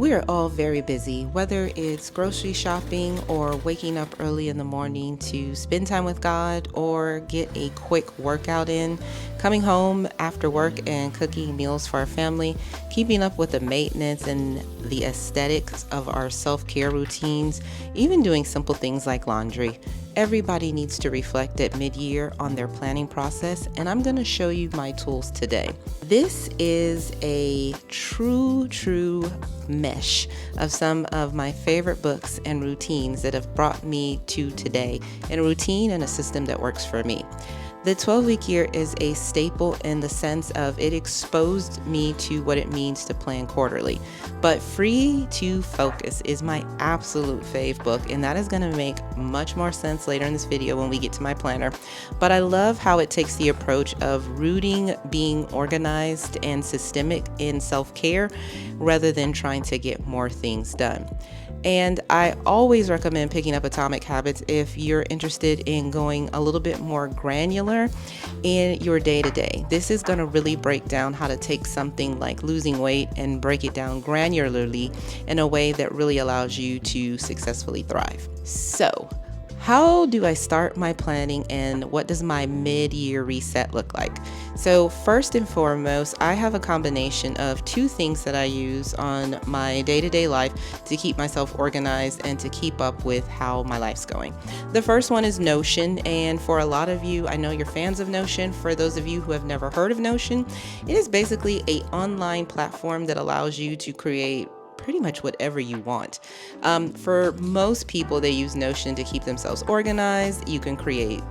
We are all very busy, whether it's grocery shopping or waking up early in the morning to spend time with God or get a quick workout in, coming home after work and cooking meals for our family, keeping up with the maintenance and the aesthetics of our self-care routines, even doing simple things like laundry. Everybody needs to reflect at mid-year on their planning process, and I'm going to show you my tools today. This is a true mesh of some of my favorite books and routines that have brought me to today, in a routine and a system that works for me. The 12-week year is a staple in the sense of it exposed me to what it means to plan quarterly. But Free to Focus is my absolute fave book, and that is going to make much more sense later in this video when we get to my planner. But I love how it takes the approach of rooting being organized and systemic in self-care rather than trying to get more things done. And I always recommend picking up Atomic Habits if you're interested in going a little bit more granular in your day-to-day. This is going to really break down how to take something like losing weight and break it down granularly in a way that really allows you to successfully thrive. So, how do I start my planning and what does my mid-year reset look like? So first and foremost, I have a combination of two things that I use on my day-to-day life to keep myself organized and to keep up with how my life's going. The first one is Notion, and for a lot of you, I know you're fans of Notion. For those of you who have never heard of Notion, it is basically an online platform that allows you to create pretty much whatever you want. For most people, they use Notion to keep themselves organized. You can create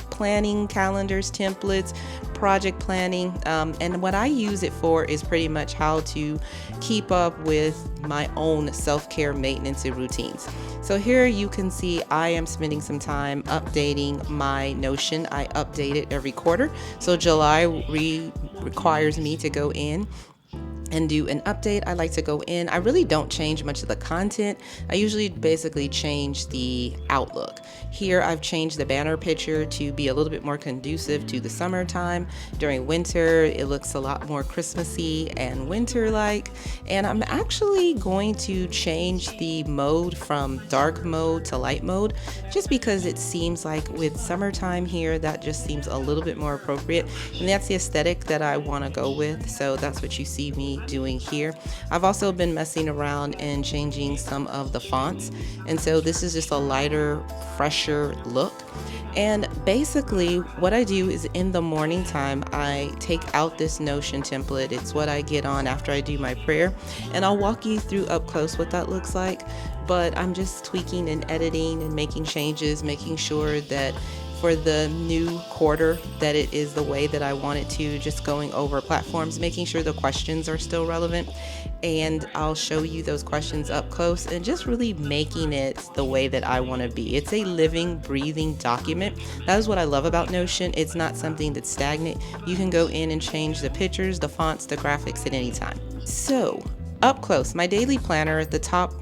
planning calendars, templates, project planning, and what I use it for is pretty much how to keep up with my own self-care maintenance and routines. So here you can see I am spending some time updating my Notion. I update it every quarter. So July requires me to go in and do an update. I like to go in. I really don't change much of the content. I usually basically change the outlook. Here I've changed the banner picture to be a little bit more conducive to the summertime. During winter, it looks a lot more Christmassy and winter-like. And I'm actually going to change the mode from dark mode to light mode, just because it seems like with summertime here, that just seems a little bit more appropriate. And that's the aesthetic that I want to go with. So that's what you see me doing here. I've also been messing around and changing some of the fonts, and so this is just a lighter, fresher look. And basically what I do is in the morning time, I take out this Notion template. It's what I get on after I do my prayer, and I'll walk you through up close what that looks like. But I'm just tweaking and editing and making changes, making sure that for the new quarter that it is the way that I want it to, just going over platforms, making sure the questions are still relevant, and I'll show you those questions up close and just really making it the way that I want to be. It's a living, breathing document. That is what I love about Notion. It's not something that's stagnant. You can go in and change the pictures, the fonts, the graphics at any time. So up close, my daily planner at the top,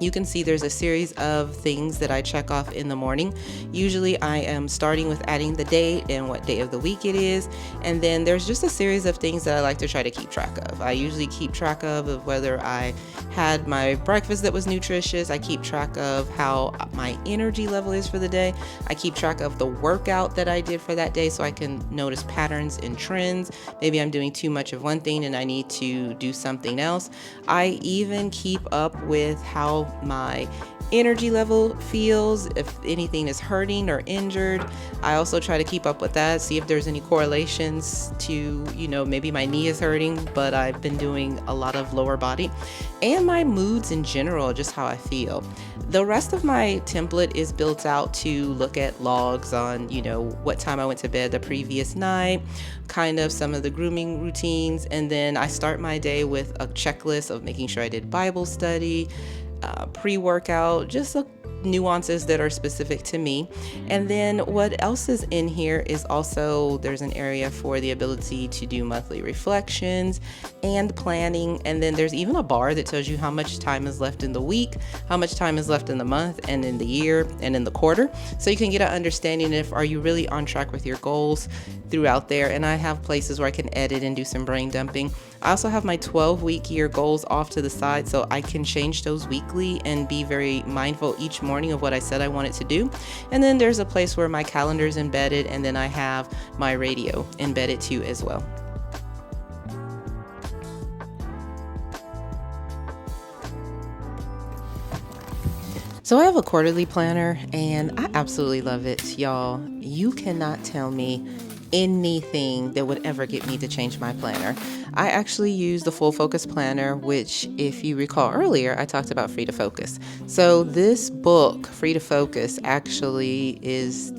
you can see there's a series of things that I check off in the morning. Usually I am starting with adding the date and what day of the week it is. And then there's just a series of things that I like to try to keep track of. I usually keep track of whether I had my breakfast that was nutritious. I keep track of how my energy level is for the day. I keep track of the workout that I did for that day so I can notice patterns and trends. Maybe I'm doing too much of one thing and I need to do something else. I even keep up with how my energy level feels, if anything is hurting or injured. I also try to keep up with that, see if there's any correlations to, maybe my knee is hurting, but I've been doing a lot of lower body, and my moods in general, just how I feel. The rest of my template is built out to look at logs on, what time I went to bed the previous night, kind of some of the grooming routines, and then I start my day with a checklist of making sure I did Bible study, pre-workout, just nuances that are specific to me. And then what else is in here is also there's an area for the ability to do monthly reflections and planning. And then there's even a bar that tells you how much time is left in the week, how much time is left in the month and in the year and in the quarter. So you can get an understanding if are you really on track with your goals throughout there. And I have places where I can edit and do some brain dumping. I also have my 12-week year goals off to the side so I can change those weekly and be very mindful each morning of what I said I wanted to do. And then there's a place where my calendar is embedded, and then I have my radio embedded too as well. So I have a quarterly planner and I absolutely love it, y'all. You cannot tell me anything that would ever get me to change my planner. I actually use the Full Focus Planner, which, if you recall earlier, I talked about Free to Focus. So this book, Free to Focus, actually is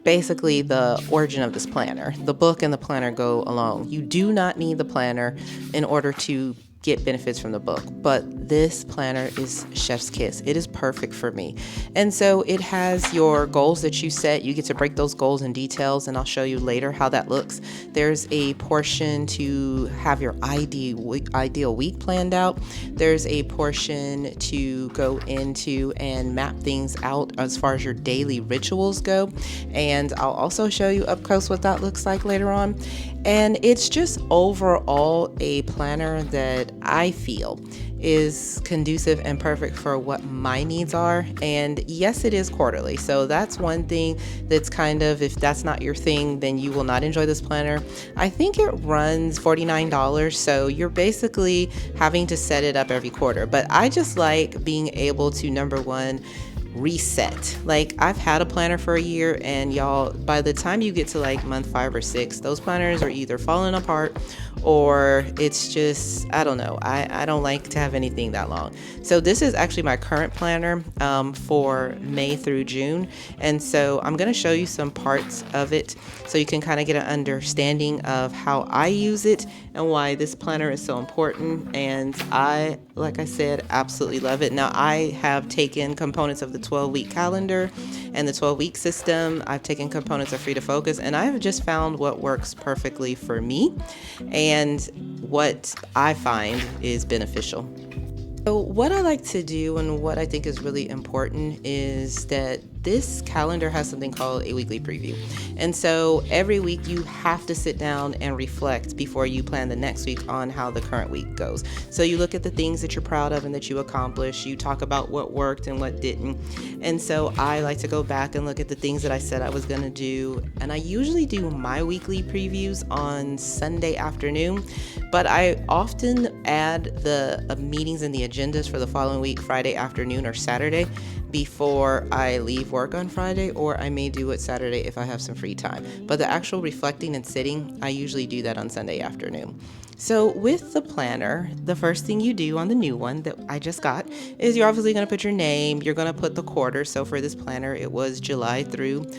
basically the origin of this planner. The book and the planner go along. You do not need the planner in order to get benefits from the book, but this planner is chef's kiss. It is perfect for me. And so it has your goals that you set. You get to break those goals in details, and I'll show you later how that looks. There's a portion to have your ideal week planned out. There's a portion to go into and map things out as far as your daily rituals go, and I'll also show you up close what that looks like later on. And it's just overall a planner that I feel is conducive and perfect for what my needs are. And yes, it is quarterly. So that's one thing that's kind of, if that's not your thing, then you will not enjoy this planner. I think it runs $49. So you're basically having to set it up every quarter. But I just like being able to, number one, reset. Like, I've had a planner for a year, and y'all, by the time you get to like month 5 or 6, those planners are either falling apart or it's just, I don't know. I don't like to have anything that long. So this is actually my current planner for May through June. And so I'm going to show you some parts of it so you can kind of get an understanding of how I use it and why this planner is so important. And I, like I said, absolutely love it. Now, I have taken components of the 12-week calendar and the 12-week system. I've taken components of Free to Focus, and I have just found what works perfectly for me and what I find is beneficial. So what I like to do and what I think is really important is that this calendar has something called a weekly preview. And so every week you have to sit down and reflect before you plan the next week on how the current week goes. So you look at the things that you're proud of and that you accomplished. You talk about what worked and what didn't. And so I like to go back and look at the things that I said I was going to do. And I usually do my weekly previews on Sunday afternoon, but I often add the meetings and the agendas for the following week, Friday afternoon or Saturday, before I leave work on Friday, or I may do it Saturday if I have some free time. But the actual reflecting and sitting, I usually do that on Sunday afternoon. So with the planner, the first thing you do on the new one that I just got is you're obviously going to put your name, you're going to put the quarter. So for this planner, it was July through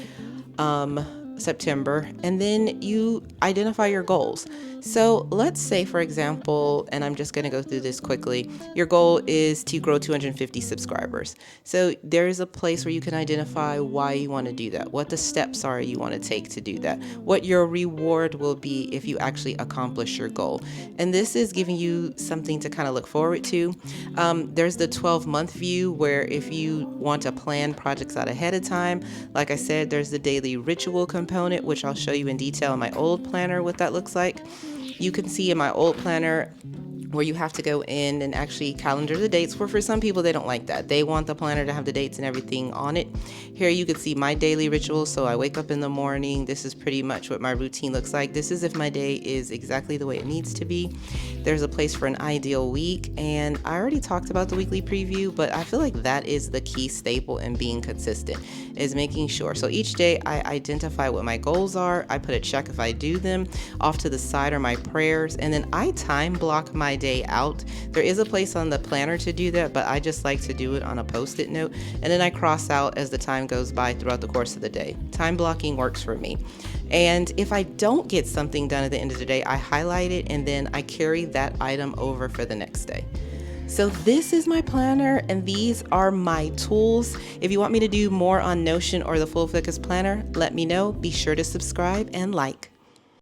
September, and then you identify your goals. So let's say, for example, and I'm just going to go through this quickly, your goal is to grow 250 subscribers. So there is a place where you can identify why you want to do that, what the steps are you want to take to do that, what your reward will be if you actually accomplish your goal. And this is giving you something to kind of look forward to. There's the 12-month view, where if you want to plan projects out ahead of time, like I said, there's the daily ritual component, which I'll show you in detail in my old planner what that looks like. You can see in my old planner where you have to go in and actually calendar the dates, where for some people they don't like that. They want the planner to have the dates and everything on it. Here you can see my daily rituals. So I wake up in the morning. This is pretty much what my routine looks like. This is if my day is exactly the way it needs to be. There's a place for an ideal week. And I already talked about the weekly preview, but I feel like that is the key staple in being consistent, is making sure. So each day I identify what my goals are. I put a check if I do them. Off to the side are my prayers. And then I time block my day out. There is a place on the planner to do that, but I just like to do it on a post-it note. And then I cross out as the time goes by throughout the course of the day. Time blocking works for me. And if I don't get something done at the end of the day, I highlight it and then I carry that item over for the next day. So this is my planner and these are my tools. If you want me to do more on Notion or the Full Focus Planner, let me know. Be sure to subscribe and like.